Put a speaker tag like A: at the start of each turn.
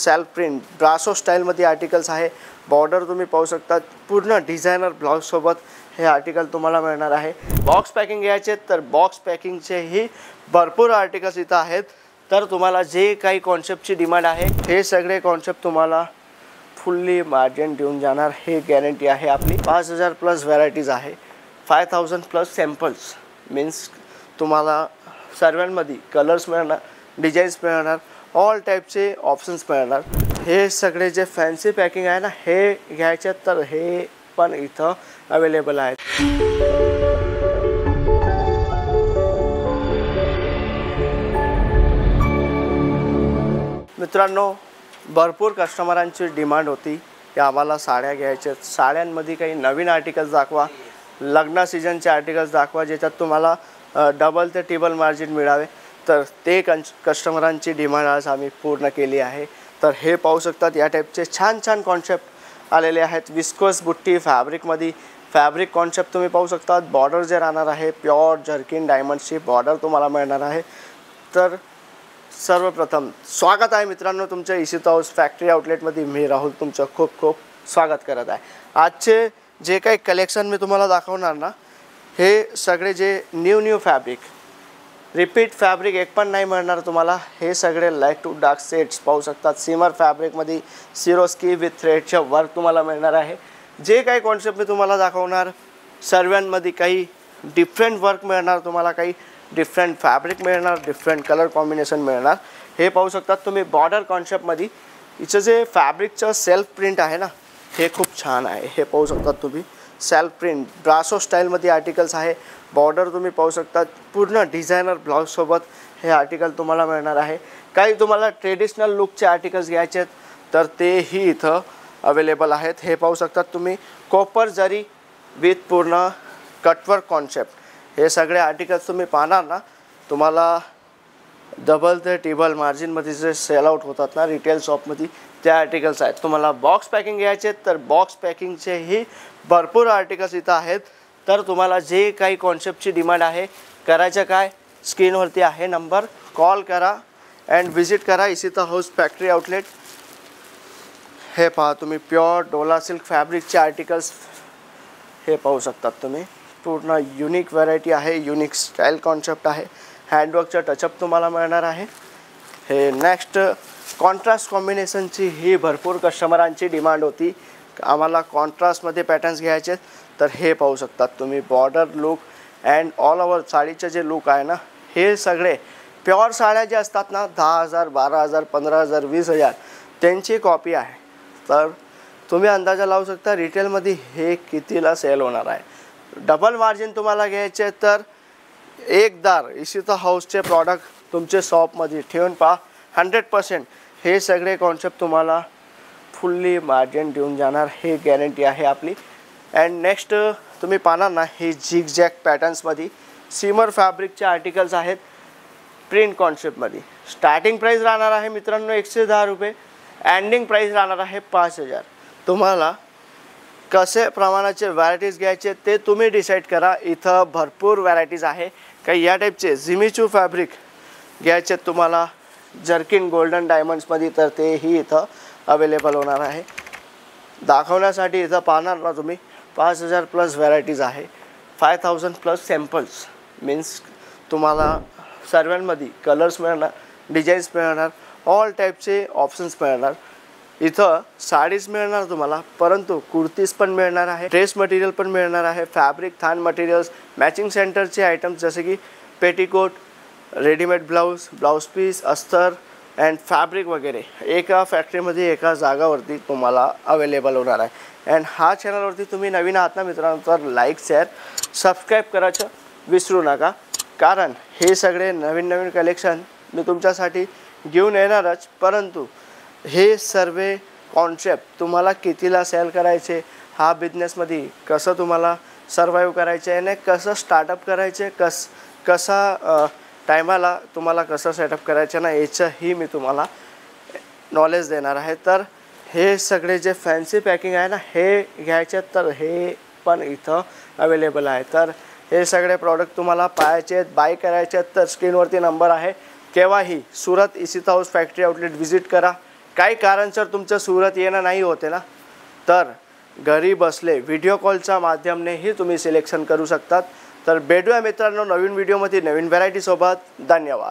A: Self print ब्रासो स्टाईलमध्ये articles आहे। Border तुम्ही पाहू शकता, पूर्ण डिझायनर ब्लाउज सोबत हे आर्टिकल तुम्हाला मिळणार आहे। बॉक्स पॅकिंग घ्यायचे तर बॉक्स पॅकिंगचेही भरपूर आर्टिकल्स इथं आहेत। तर तुम्हाला जे काही कॉन्सेप्टची डिमांड आहे हे सगळे कॉन्सेप्ट तुम्हाला फुल्ली मार्जिन देऊन जाणार, हे गॅरंटी आहे आपली। 5000 प्लस व्हरायटीज आहे, 5000 प्लस सॅम्पल्स मीन्स तुम्हाला सर्वांमध्ये कलर्स मिळणार, डिझाईन्स मिळणार, ऑल टाईपचे ऑप्शन्स मिळणार। हे सगळे जे फॅन्सी पॅकिंग आहे ना हे घ्यायचे तर हे पण इथं अवेलेबल आहेत। मित्रांनो, भरपूर कस्टमरांची डिमांड होती की आम्हाला साड्या घ्यायच्या, साड्यांमध्ये काही नवीन आर्टिकल्स दाखवा, लग्न सीजनचे आर्टिकल्स दाखवा ज्याच्यात तुम्हाला डबल ते ट्रिपल मार्जिन मिळावे। तर ते कस्टमरांची डिमांड आज आम्ही पूर्ण केली आहे। तर हे पाहू शकतात, या टाईपचे छान छान कॉन्सेप्ट आलेले आहेत। विस्कोस बुट्टी फॅब्रिकमध्ये, फॅब्रिक कॉन्सेप्ट तुम्ही पाहू शकतात। बॉर्डर जे राहणार आहे प्युअर जर्किन डायमंडची बॉर्डर तुम्हाला मिळणार आहे। तर सर्वप्रथम स्वागत आहे मित्रांनो तुमच्या इशित हाऊस फॅक्टरी आउटलेटमध्ये। मी राहुल तुमचं खूप खूप स्वागत करत आहे। आजचे जे काही कलेक्शन मी तुम्हाला दाखवणार ना हे सगळे जे न्यू फॅब्रिक, रिपीट फॅब्रिक एक पण नाही मिळणार तुम्हाला। हे सगळे लाईट टू डार्क सेट्स पाहू शकतात। सिमर फॅब्रिकमध्ये सिरोस्की विथ थ्रेडचं वर्क तुम्हाला मिळणार आहे। जे काही कॉन्सेप्ट मी तुम्हाला दाखवणार सर्वांमध्ये काही डिफरंट वर्क मिळणार तुम्हाला, काही डिफरंट फॅब्रिक मिळणार, डिफरंट कलर कॉम्बिनेशन मिळणार। हे पाहू शकतात तुम्ही बॉर्डर कॉन्सेप्टमध्ये इथं जे फॅब्रिकचं सेल्फ प्रिंट आहे ना हे खूप छान आहे। हे पाहू शकतात तुम्ही सेल्फ प्रिंट ब्रासो स्टाईलमध्ये आर्टिकल्स आहे। बॉर्डर तुम्ही पाहू शकता, पूर्ण डिझायनर ब्लाउज सोबत हे आर्टिकल तुम्हाला मिळणार आहे। काही तुम्हाला ट्रेडिशनल लुकचे आर्टिकल्स घ्यायचे तर तेही इथं अवेलेबल आहेत। हे पाहू शकतात तुम्ही कॉपर जरी विथ पूर्ण कटवर्क कॉन्सेप्ट, हे सगळे आर्टिकल्स तुम्ही पाहणार ना तुम्हाला डबल ते ट्रिपल मार्जिनमध्ये जे सेल आउट होतात ना रिटेल शॉपमध्ये ते आर्टिकल्स आहेत। तुम्हाला बॉक्स पॅकिंग घ्यायचे तर बॉक्स पॅकिंगचेही भरपूर आर्टिकल्स इथं आहेत। तर तुम्हाला जे काही कॉन्सेप्टची डिमांड आहे करायचं काय, स्क्रीनवरती आहे नंबर, कॉल करा अँड विजिट करा इशित हाऊस फॅक्टरी आउटलेट। हे पहा तुम्ही प्युअर डोला सिल्क फॅब्रिकचे आर्टिकल्स हे पाहू शकतात तुम्ही। पूर्ण युनिक व्हरायटी आहे, युनिक स्टाईल कॉन्सेप्ट आहे, हँडवर्कचा टचअप तुम्हाला मिळणार आहे। हे नेक्स्ट कॉन्ट्रास्ट कॉम्बिनेशनची ही भरपूर कस्टमरांची डिमांड होती, आम्हाला कॉन्ट्रास्टमध्ये पॅटर्न्स घ्यायचे। तर हे पाहू शकतात तुम्ही border look and all over साडीचे जे लुक आहे ना हे सगळे प्युअर साड्या जे असतात ना 10,000, 12,000, 15,000, 20,000 त्यांची कॉपी आहे। तर तुम्ही अंदाजा लावू शकता रिटेलमध्ये हे कितीला सेल होणार आहे। डबल मार्जिन तुम्हाला घ्यायचे तर एकदा इशित हाऊसचे प्रॉडक्ट तुमचे शॉपमध्ये ठेवून पहा, 100% हे सगळे कॉन्सेप्ट तुम्हाला फुल्ली मार्जिन देऊन जाणार, हे गॅरंटी आहे आपली। अँड नेक्स्ट तुम्ही पाहणार ना हे झिग जॅक पॅटर्न्समध्ये सिमर फॅब्रिकचे आर्टिकल्स आहेत प्रिंट कॉन्सेप्टमध्ये। स्टार्टिंग प्राईस राहणार आहे मित्रांनो 110 रुपये, एंडिंग प्राईस राहणार आहे 5000। तुम्हाला कसे प्रमाणाचे व्हरायटीज घ्यायचे ते तुम्ही डिसाईड करा। इथं भरपूर व्हरायटीज आहे, काही या टाईपचे जिमीचू फॅब्रिक घ्यायचे तुम्हाला जर्किन गोल्डन डायमंड्समध्ये तर तेही इथं अवेलेबल होणार आहे। दाखवण्यासाठी इथं पाहणार ना तुम्ही 5000 प्लस व्हरायटीज आहे, 5000 प्लस सॅम्पल्स मीन्स तुम्हाला सर्वांमध्ये कलर्स मिळणार, डिझाईन्स मिळणार, ऑल टाईपचे ऑप्शन्स मिळणार। इथं साडीज मिळणार तुम्हाला, परंतु कुर्तीज पण मिळणार आहे, ड्रेस मटेरियल पण मिळणार आहे, फॅब्रिक थान मटेरियल्स, मॅचिंग सेंटरचे आयटम्स जसे की petticoat, readymade blouse, blouse piece, अस्तर अँड फॅब्रिक वगैरे एका फॅक्टरीमध्ये एका जागावरती तुम्हाला अवेलेबल होणार आहे। अँड हा चॅनलवरती तुम्ही नवीन आहात ना मित्रांनो तर लाईक शेअर सबस्क्राईब करायचं विसरू नका, कारण हे सगळे नवीन कलेक्शन मी तुमच्यासाठी घेऊन येणारच। परंतु हे सर्व कॉन्सेप्ट तुम्हाला कितीला सेल करायचे, हा बिझनेसमध्ये कसं तुम्हाला सर्वाइव्ह करायचे आणि कसं स्टार्टअप करायचे, कसा टायमाला तुम्हाला कसं सेटअप करायचं ना याचंही मी तुम्हाला नॉलेज देणार आहे। तर हे सगळे जे फॅन्सी पॅकिंग आहे ना हे घ्यायचे तर हे पण इथं अवेलेबल आहे। तर हे सगळे प्रॉडक्ट तुम्हाला पाहायचे आहेत, बाय करायचे आहेत तर स्क्रीनवरती नंबर आहे, केव्हाही Surat Ishit house factory outlet visit करा, काही कारणसर तुमचं सुरत येणं नाही होते ना, तर घरी बसले व्हिडिओ कॉलच्या माध्यमानेही तुम्ही सिलेक्शन करू शकतात. तर भेटूया मित्रांनो नवीन व्हिडिओमध्ये नवीन व्हरायटी सोबत. धन्यवाद.